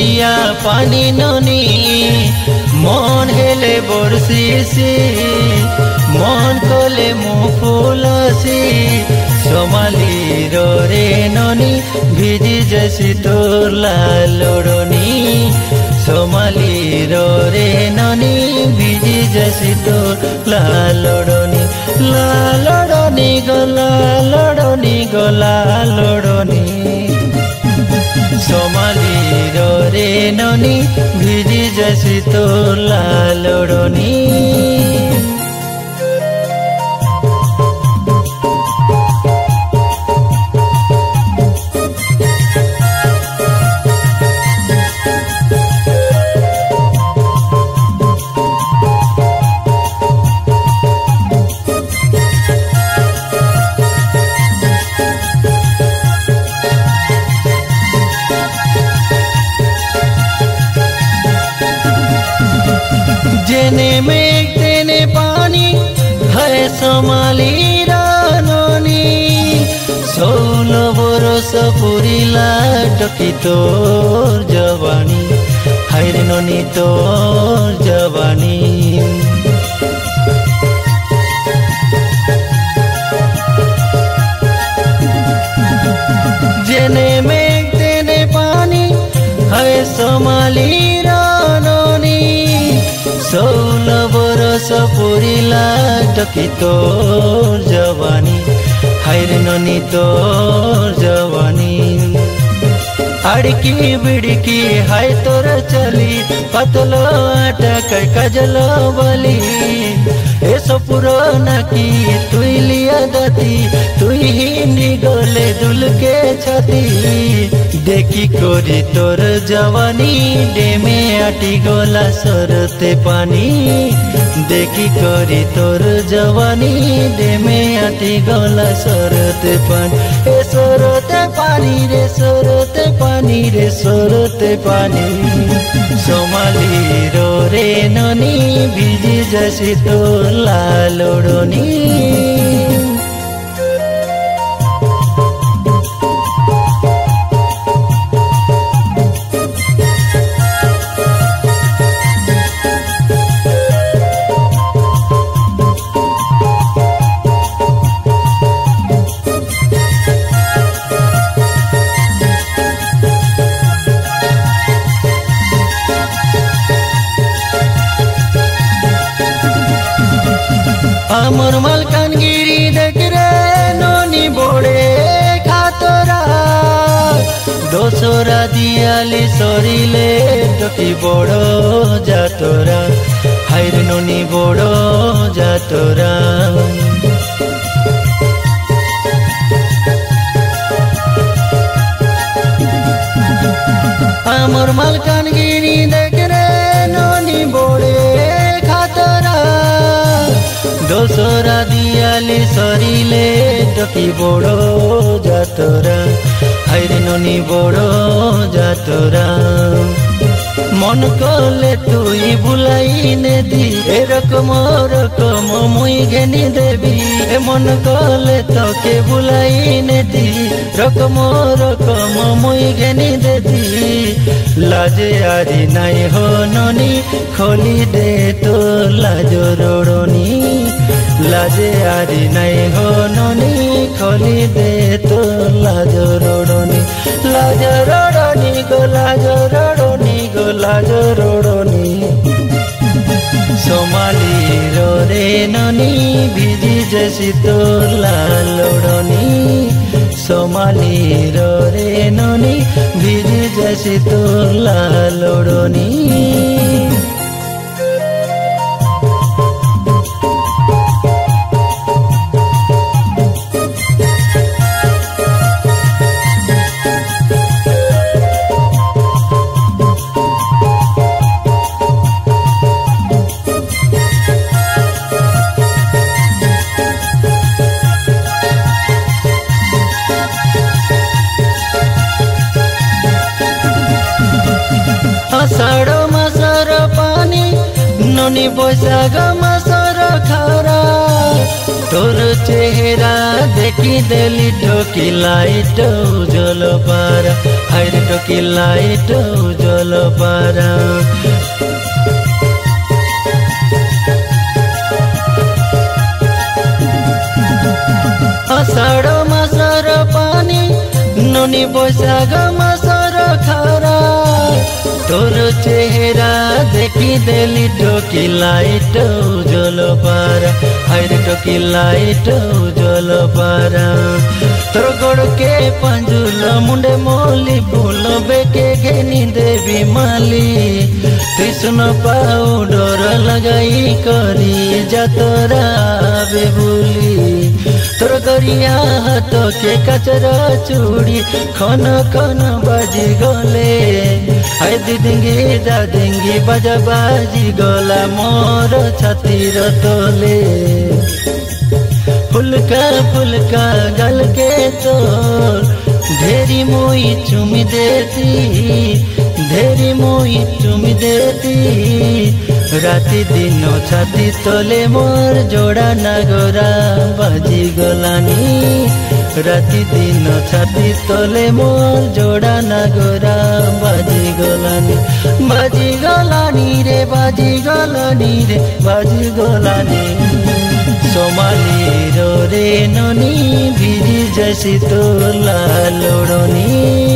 भिजिया पानी ननी मन हेले बरसीसी मन कले मो फुलसी सोमाली रे ननी भिजी जैसी तोर लालोड़नी सोमाली रे ननी भिजी जैसी तोर लालोड़नी लालोड़नी लालोड़नी सोमाली रे ननी भिजी जैसी तोर लालोड़नी जेने मेघ तेने पानी है सोमाली राननी 16 बरस पुरिला टकी तोर जवानी हाय रे ननी तोर जवानी जेने मेघ तेने पानी है सोमाली राननी 16 बरस पुरिला टकी तोर जवानी हाय रे ननी तोर जवानी आड़की बिड़की हाय तोर चली पतलो आटा कै कजलो बली ऐसो पुराना की तुई लिया दती तुई ही गले दुल के छाती देखी कोरी तोर जवानी डेमे आटी गोला सरते पानी देखी कोरी तोर जवानी डेमे आटी गोला सरते पानी ए सरते पानी रे सरते पानी रे सरते पानी सोमाली रे ननी भिजी जैसी तोर लालोड़नी आमर मालकानगिरी देख रे ननी बोड़े खातरा दोसरा दियाली सरिले टकी बड़ो जातरा हाय रे ननी बड़ो जातरा आमर मालकानगिरी देख रे ननी बोड़े खातरा दोसरा दियाली सरिले टकी बड़ो जातरा हाय रे ननी बड़ो जातरा मन कले तुई बुलाई ने दी एरकम रकम मुई घेनी देवी ए मन कले तके बुलाई ने दी रकम रकम मुई घेनी देदी लाजे आरी नाई हो ननी खोली दे तो लाजो रोड़नी लाजे आरी नाई हो ननी खोली दे तो लाजो रोड़नी लाजो रोड़नी गो लाजो रोड़नी गो लाजो रोड़नी सोमाली रे ननी भिजी जैसी तोर लालोड़नी सोमाली रे ननी भिजी जैसी तोर लालोड़नी आषाढ़ मासर पानी ननी बैशाख मासर खरा तोर चेहरा देखी देली टोकी लाइट उजल पारा हर टोकी लाइट उजल पारा आषाढ़ मासर पानी ननी बैशाख मासर खारा तोर चेहरा देखी देली टोकी लाइट उजल पारा हर टोकी लाइट उजल पारा तोर गोड़ के पंजुल मुंडे मोली फूल बेके घेनी देवी माली कृष्ण पाउडर लगाई करी जतरा बेबुली तोर गरिया हाथ के कचरा चूड़ी खन खन बाजी गले हाय दीदिंगी दादिंगी बाजा बाजी गला मोर छातीर तोले फुलका फुलका गल के तोर ढेरी मोई चुमी देती ढेरी मोई चुमी देती राति दिन छाती तोले मोर जोड़ा नागरा बाजी गलानी राति दिन छाती तोले मोर जोड़ा नागरा बाजी गलानी रे बाजी गलानी रे बाजी गलानी सोमाली रो रे ननी भिजी जैसी तो लालोड़नी